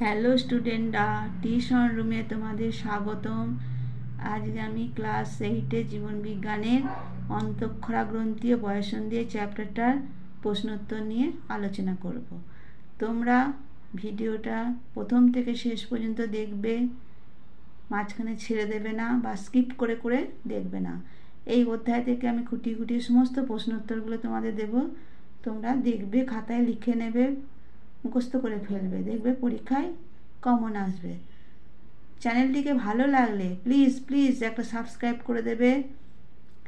Hello স্টুডেন্টরা, tuition রুমে তোমাদের স্বাগতম। আজকে আমি ক্লাস 8 জীবন বিজ্ঞানের অন্তঃক্ষরা গ্রন্থি ও বয়ঃসন্ধি চ্যাপ্টারটার প্রশ্নোত্তর নিয়ে আলোচনা করব। তোমরা ভিডিওটা প্রথম থেকে শেষ পর্যন্ত দেখবে, মাঝখানে ছেড়ে দেবে না বা স্কিপ করে করে দেখবে না। এই অধ্যায় থেকে আমি খুঁটিয়ে খুঁটিয়ে সমস্ত প্রশ্নোত্তরগুলো তোমাদের দেব, তোমরা দেখবে, খাতায় লিখে নেবে, মুখস্থ করে ফেলবে, দেখবে পরীক্ষায় কমন আসবে। চ্যানেলটিকে ভালো লাগলে প্লিজ প্লিজ একটা সাবস্ক্রাইব করে দেবে,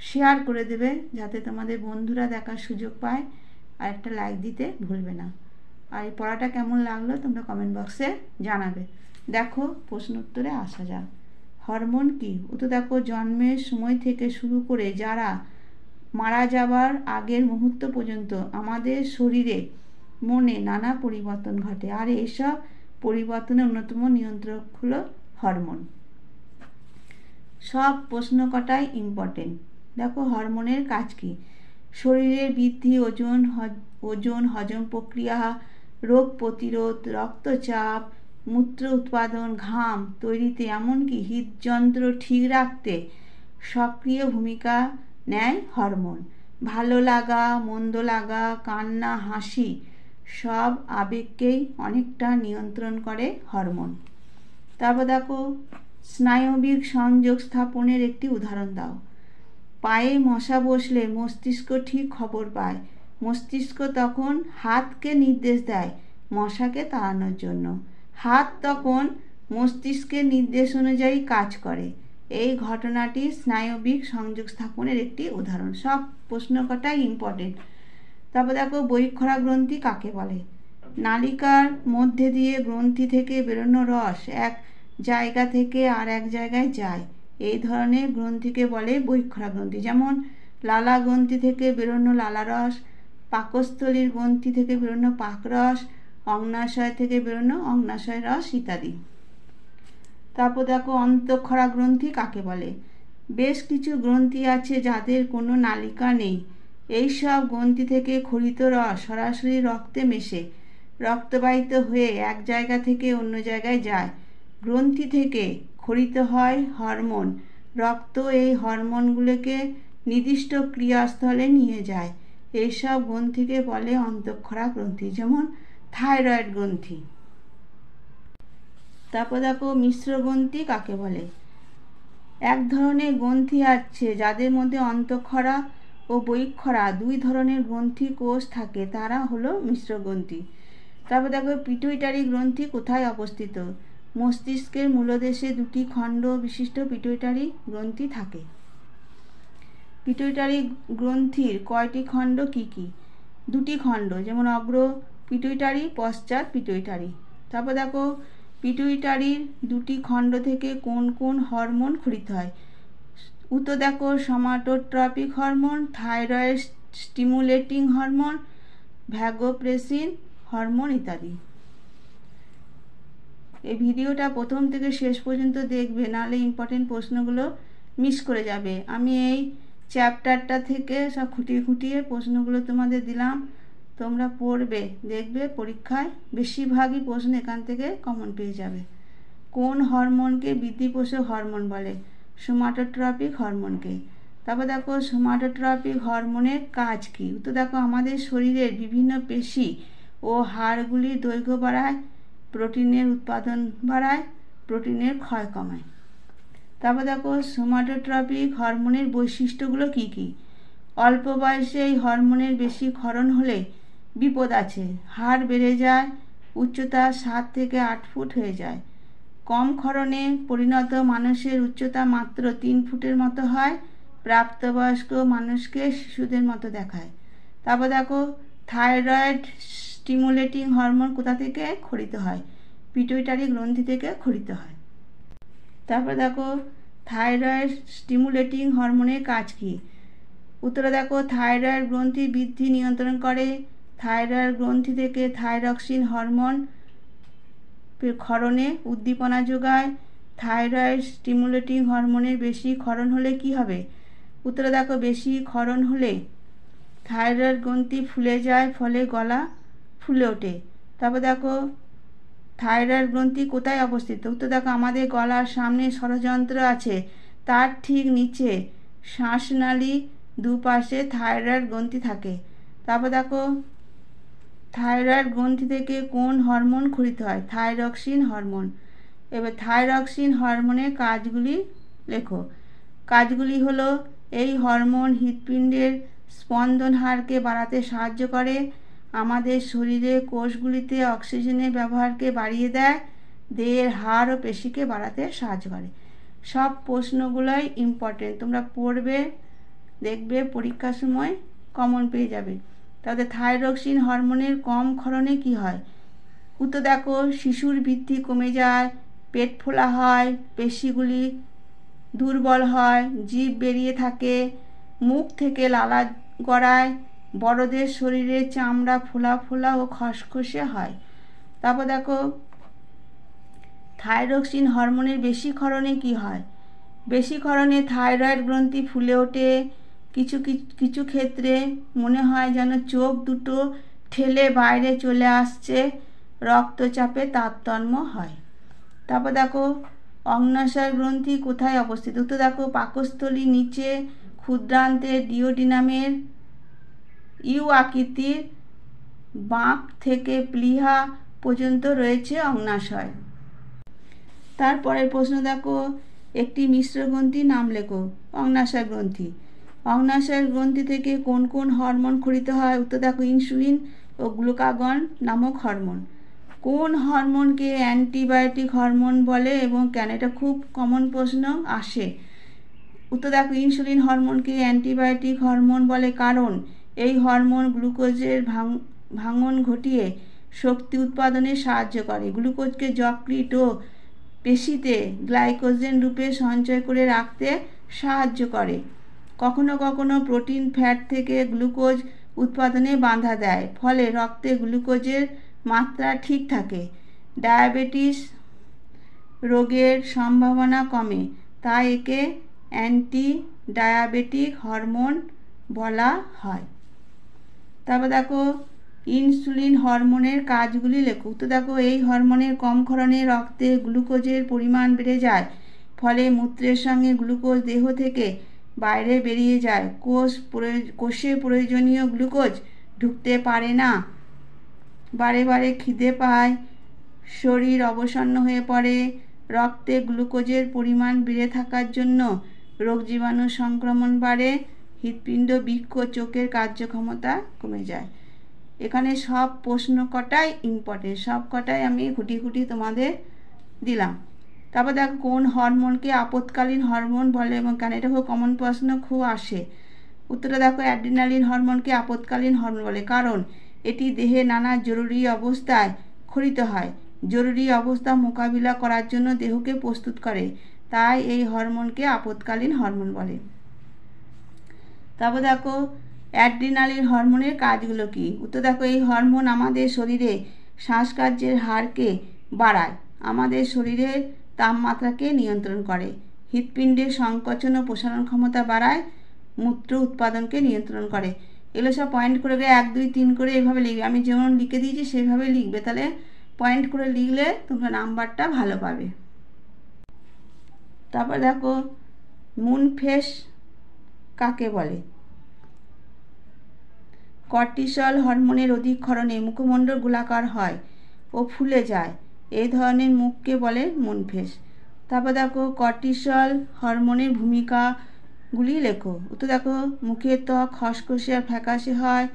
শেয়ার করে দেবে, যাতে তোমাদের বন্ধুরা দেখার সুযোগ পায়, আর একটা লাইক দিতে ভুলবে না। আর এই পড়াটা কেমন লাগলো তোমরা কমেন্ট বক্সে জানাবে। দেখো প্রশ্ন উত্তরে আসা যাক। হরমোন কি? তো দেখো, জন্মের সময় থেকে শুরু করে যারা মারা যাবার আগের মুহূর্ত পর্যন্ত আমাদের শরীরে মনে নানা পরিবর্তন ঘটে, আর এসব পরিবর্তনের অন্যতম নিয়ন্ত্রক হলো হরমোন। সব প্রশ্ন কটাই ইম্পর্টেন্ট। দেখো, হরমোনের কাজ কি? শরীরের বৃদ্ধি, ওজন, হজম প্রক্রিয়া, রোগ প্রতিরোধ, রক্তচাপ, মূত্র উৎপাদন, ঘাম তৈরিতে, এমনকি হৃদযন্ত্র ঠিক রাখতে সক্রিয় ভূমিকা নেয় হরমোন। ভালো লাগা, মন্দ লাগা, কান্না, হাসি সব আবেগকেই অনেকটা নিয়ন্ত্রণ করে হরমোন। তারপর দেখো, স্নায়বিক সংযোগ স্থাপনের একটি উদাহরণ দাও। পায়ে মশা বসলে মস্তিষ্ক ঠিক খবর পায়। মস্তিষ্ক তখন হাতকে নির্দেশ দেয় মশাকে তাড়ানোর জন্য। হাত তখন মস্তিষ্কের নির্দেশ অনুযায়ী কাজ করে। এই ঘটনাটি স্নায়বিক সংযোগ স্থাপনের একটি উদাহরণ। সব প্রশ্ন কটাই ইম্পর্টেন্ট। তারপর দেখো, বহিঃক্ষরা গ্রন্থি কাকে বলে? নালিকার মধ্যে দিয়ে গ্রন্থি থেকে বেরোনো রস এক জায়গা থেকে আর এক জায়গায় যায়, এই ধরনের গ্রন্থিকে বলে বহিঃক্ষরা গ্রন্থি। যেমন লালা গ্রন্থি থেকে বেরোনো লালারস, পাকস্থলীর গ্রন্থি থেকে বেরোনো পাকরস, অগ্নাশয় থেকে বেরোনো অগ্নাশয় রস ইত্যাদি। তারপর দেখো, অন্তঃক্ষরা গ্রন্থি কাকে বলে? বেশ কিছু গ্রন্থি আছে যাদের কোনো নালিকা নেই। এই সব গ্রন্থি থেকে ক্ষরিত রস সরাসরি রক্তে মেশে রক্তবাহিত হয়ে এক জায়গা থেকে অন্য জায়গায় যায়। গ্রন্থি থেকে ক্ষরিত হয় হরমোন। রক্ত এই হরমোনগুলোকে নির্দিষ্ট ক্রিয়াস্থলে নিয়ে যায়। এইসব গ্রন্থিকে বলে অন্তঃক্ষরা গ্রন্থি। যেমন থাইরয়েড গ্রন্থি। তারপর দেখো, মিশ্র গ্রন্থি কাকে বলে? এক ধরনের গ্রন্থি আছে যাদের মধ্যে অন্তঃক্ষরা ও বহিঃক্ষরা দুই ধরনের গ্রন্থি কোষ থাকে, তারা হলো মিশ্র গ্রন্থি। তারপর দেখো, পিটুইটারি গ্রন্থি কোথায় অবস্থিত? মস্তিষ্কের মূলদেশে দুটি খণ্ড বিশিষ্ট পিটুইটারি গ্রন্থি থাকে। পিটুইটারি গ্রন্থির কয়টি খণ্ড কি কি? দুটি খণ্ড, যেমন অগ্র পিটুইটারি, পশ্চাৎ পিটুইটারি। তারপর দেখো, পিটুইটারির দুটি খণ্ড থেকে কোন কোন হরমোন ক্ষরিত হয়? উত্তর দেখো, somatotropic hormone, thyroid stimulating hormone, vasopressin hormone ইত্যাদি। এই ভিডিওটা প্রথম থেকে শেষ পর্যন্ত দেখবে, নাহলে ইম্পর্টেন্ট প্রশ্নগুলো মিস করে যাবে। আমি এই চ্যাপ্টারটা থেকে সব খুঁটিয়ে খুঁটিয়ে প্রশ্নগুলো তোমাদের দিলাম, তোমরা পড়বে, দেখবে পরীক্ষায় বেশিরভাগই প্রশ্ন এখান থেকে কমন পেয়ে যাবে। কোন হরমোনকে বৃদ্ধিপোষক হরমোন বলে? সোমাটোট্রপিক হরমোনকে। তারপর দেখো, সোমাটোট্রপিক হরমোনের কাজ কি? তো দেখো, আমাদের শরীরের বিভিন্ন পেশি ও হাড়গুলির দৈর্ঘ্য বাড়ায়, প্রোটিনের উৎপাদন বাড়ায়, প্রোটিনের ক্ষয় কমায়। তারপর দেখো, সোমাটোট্রপিক হরমোনের বৈশিষ্ট্যগুলো কি কি? অল্প বয়সে এই হরমোনের বেশি ক্ষরণ হলে বিপদ আছে। হাড় বেড়ে যায়, উচ্চতা 7 থেকে 8 ফুট হয়ে যায়। কম ক্ষরণে পরিণত মানুষের উচ্চতা মাত্র 3 ফুটের মতো হয়। প্রাপ্তবয়স্ক মানুষকে শিশুদের মতো দেখায়। তারপর দেখো, থাইরয়েড স্টিমুলেটিং হরমোন কোথা থেকে ক্ষরিত হয়? পিটুইটারি গ্রন্থি থেকে ক্ষরিত হয়। তারপর দেখো, থাইরয়েড স্টিমুলেটিং হরমোনের কাজ কি? উত্তরে দেখো, থাইরয়েড গ্রন্থি বৃদ্ধি নিয়ন্ত্রণ করে। থাইরয়েড গ্রন্থি থেকে থাইরক্সিন হরমোন ক্ষরণে উদ্দীপনা যোগায়। থাইরয়েড স্টিমুলেটিং হরমোনের বেশি ক্ষরণ হলে কি হবে? উত্তরে দেখো, বেশি ক্ষরণ হলে থাইরয়েড গ্রন্থি ফুলে যায়, ফলে গলা ফুলে ওঠে। তারপর দেখো, থাইরয়েড গ্রন্থি কোথায় অবস্থিত? উত্তর দেখো আমাদের গলার সামনে ষড়যন্ত্র আছে, তার ঠিক নিচে শ্বাসনালী দুপাশে থাইরয়েড গ্রন্থি থাকে। তারপর দেখো থাইরয়েড গ্রন্থি থেকে কোন হরমোন ক্ষরিত হয়? Thyroxine hormone. এবার থাইরক্সিন হরমোনের কাজগুলি লেখো। কাজগুলি হলো, এই হরমোন হৃৎপিণ্ডের স্পন্দন হারকে বাড়াতে সাহায্য করে, আমাদের শরীরের কোষগুলিতে অক্সিজেনের ব্যবহারকে বাড়িয়ে দেয়, দেহের হাড় ও পেশিকে বাড়াতে সাহায্য করে। সব প্রশ্নগুলোই ইম্পর্টেন্ট, তোমরা পড়বে, দেখবে, পরীক্ষার সময় কমন পেয়ে যাবে। তাদের থাইরক্সিন হরমোনের কম ক্ষরণে কি হয়? উত্তর দেখো শিশুর বৃদ্ধি কমে যায়, পেট ফোলা হয়, পেশিগুলি দুর্বল হয়, জিভ বেরিয়ে থাকে, মুখ থেকে লালা গড়ায়, বড়দের শরীরে চামড়া ফোলা ফোলা ও খসখসে হয়। তারপর দেখো থাইরক্সিন হরমোনের বেশি ক্ষরণে কি হয়? বেশি ক্ষরণে থাইরয়েড গ্রন্থি ফুলে ওঠে, কিছু কিছু ক্ষেত্রে মনে হয় যেন চোখ দুটো ঠেলে বাইরে চলে আসছে, রক্তচাপে তারতম্য হয়। তারপর দেখো অগ্ন্যাশয় গ্রন্থি কোথায় অবস্থিত? উত্তর দেখো পাকস্থলীর নিচে ক্ষুদ্রান্তে ডিওডিনামের ইউ আকৃতির বাঁক থেকে প্লীহা পর্যন্ত রয়েছে অগ্ন্যাশয়। তারপরের প্রশ্ন দেখো একটি মিশ্র গ্রন্থির নাম লেখো। অগ্ন্যাশয় গ্রন্থি। অগ্ন্যাশয় গ্রন্থি থেকে কোন কোন হরমোন ক্ষরিত হয়? উত্তর দেখো ইনসুলিন ও গ্লুকাগন নামক হরমোন। কোন হরমোনকে অ্যান্টিবায়োটিক হরমোন বলে এবং কেন? এটা খুব কমন প্রশ্ন আসে। উত্তর দেখো ইনসুলিন হরমোনকে অ্যান্টিবায়োটিক হরমোন বলে কারণ এই হরমোন গ্লুকোজের ভাঙন ঘটিয়ে শক্তি উৎপাদনে সাহায্য করে, গ্লুকোজকে যকৃৎ ও পেশিতে গ্লাইকোজেন রূপে সঞ্চয় করে রাখতে সাহায্য করে। কখনো কখনো প্রোটিন ফ্যাট থেকে গ্লুকোজ উৎপাদনে বাধা দেয়, ফলে রক্তে গ্লুকোজের মাত্রা ঠিক থাকে। ডায়াবেটিস রোগের সম্ভাবনা কমে, তাই একে অ্যান্টি ডায়াবেটিক হরমোন বলা হয়। তারপর দেখো ইনসুলিন হরমোনের কাজগুলি লেখো। তো দেখো এই হরমোনের কম ক্ষরণে রক্তে গ্লুকোজের পরিমাণ বেড়ে যায়, ফলে মূত্রের সঙ্গে গ্লুকোজ দেহ থেকে বাইরে বেরিয়ে যায়, কোষে প্রয়োজনীয় গ্লুকোজ ঢুকতে পারে না, বারে বারে খিদে পায়, শরীর অবসন্ন হয়ে পড়ে, রক্তে গ্লুকোজের পরিমাণ বেড়ে থাকার জন্য রোগ জীবাণু সংক্রমণ বাড়ে, হৃৎপিণ্ড, বৃক্ক, চোখের কার্যক্ষমতা কমে যায়। এখানে সব প্রশ্ন কটাই ইম্পর্টেন্ট, সব কটাই আমি খুঁটি খুঁটি তোমাদের দিলাম। তারপর দেখো কোন হরমোনকে আপৎকালীন হরমোন বলে এবং কেন? এটা খুব কমন প্রশ্ন, খুব আসে। উত্তরটা দেখো অ্যাড্রিনালিন হরমোনকে আপৎকালীন হরমোন বলে কারণ এটি দেহে নানা জরুরি অবস্থায় ক্ষরিত হয়, জরুরি অবস্থা মোকাবিলা করার জন্য দেহকে প্রস্তুত করে, তাই এই হরমোনকে আপৎকালীন হরমোন বলে। তারপর দেখো অ্যাড্রিনালিন হরমোনের কাজগুলো কি? উত্তর দেখো এই হরমোন আমাদের শরীরে শ্বাসকার্যের হারকে বাড়ায়, আমাদের শরীরের তাপমাত্রাকে নিয়ন্ত্রণ করে, হৃৎপিণ্ডের সংকোচন ও প্রসারণ ক্ষমতা বাড়ায়, মূত্র উৎপাদনকে নিয়ন্ত্রণ করে। এগুলো সব পয়েন্ট করে 1, 2, 3 করে এইভাবে লিখবে, আমি যেমন লিখে দিয়েছি সেইভাবে লিখবে, তাহলে পয়েন্ট করে লিখলে তোমরা নাম্বারটা ভালো পাবে। তারপর দেখো মুন ফেস কাকে বলে? কর্টিসল হরমোনের অধিক ক্ষরণে মুখমণ্ডল গোলাকার হয় ও ফুলে যায়, এই ধরনের মুখকে বলে মুন ফেস। তারপর দেখো কর্টিসল হরমোনের ভূমিকাগুলি লেখো। তো দেখো মুখের ত্বক খসখসে আর ফ্যাকাশে হয়,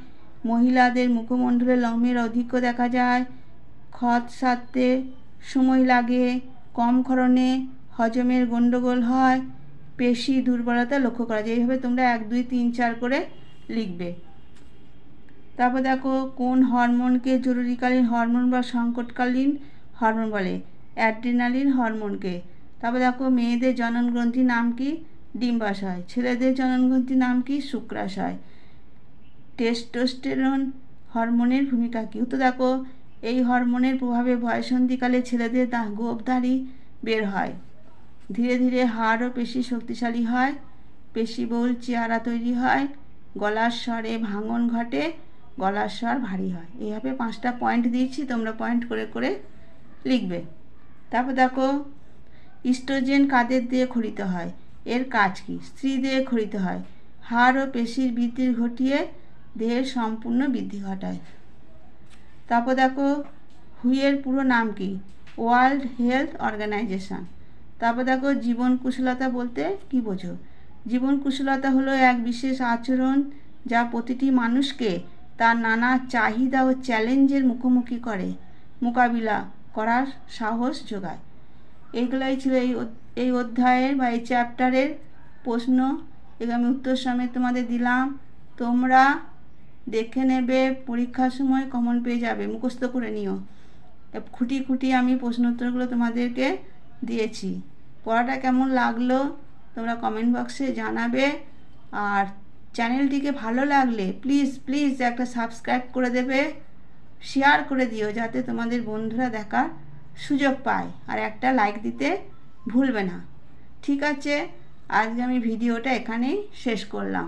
মহিলাদের মুখমণ্ডলে লোমের অধিক্য দেখা যায়, ক্ষত সারতে সময় লাগে, কম ক্ষরণে হজমের গণ্ডগোল হয়, পেশি দুর্বলতা লক্ষ্য করা যায়। এইভাবে তোমরা 1, 2, 3, 4 করে লিখবে। তারপর দেখো কোন হরমোনকে জরুরিকালীন হরমোন বা সংকটকালীন হরমোন বলে? অ্যাড্রিনালিন হরমোনকে। তারপর দেখো মেয়েদের জনন গ্রন্থির নাম কি? ডিম্বাশয়। ছেলেদের জনন গ্রন্থির নাম কি? শুক্রাশয়। টেস্টোস্টেরন হরমোনের ভূমিকা কি? তো দেখো এই হরমোনের প্রভাবে বয়ঃসন্ধিকালে ছেলেদের গোঁফদাড়ি বের হয়, ধীরে ধীরে হাড় ও পেশি শক্তিশালী হয়, পেশিবহুল চেহারা তৈরি হয়, গলার স্বরে ভাঙন ঘটে, গলার স্বর ভারী হয়। এইভাবে 5টা পয়েন্ট দিয়েছি, তোমরা পয়েন্ট করে করে লিখবে। তারপর দেখো ইস্ট্রোজেন কাদের দিয়ে খরিত হয়, এর কাজ কি? স্ত্রী দিয়ে খরিত হয়, হাড় ও পেশির বৃদ্ধি ঘটিয়ে দেহের সম্পূর্ণ বৃদ্ধি ঘটায়। তারপর দেখো হুইয়ের পুরো নাম কি? World health organization. তারপর দেখো জীবন কুশলতা বলতে কি বোঝো? জীবন কুশলতা হলো এক বিশেষ আচরণ যা প্রতিটি মানুষকে তার নানা চাহিদা ও চ্যালেঞ্জের মুখোমুখি মোকাবিলা করার সাহস যোগায়। এইগুলাই ছিল এই অধ্যায়ের বা এই চ্যাপ্টারের প্রশ্ন। এগুলো আমি উত্তর সমেত তোমাদের দিলাম, তোমরা দেখে নেবে, পরীক্ষার সময় কমন পেয়ে যাবে, মুখস্থ করে নিও। খুঁটি খুঁটি আমি প্রশ্ন উত্তরগুলো তোমাদেরকে দিয়েছি। পড়াটা কেমন লাগলো তোমরা কমেন্ট বক্সে জানাবে। আর চ্যানেলটিকে ভালো লাগলে প্লিজ প্লিজ একটা সাবস্ক্রাইব করে দেবে, শেয়ার করে দিও যাতে তোমাদের বন্ধুরা দেখার সুযোগ পায়, আর একটা লাইক দিতে ভুলবে না। ঠিক আছে, আজকে আমি ভিডিওটা এখানেই শেষ করলাম।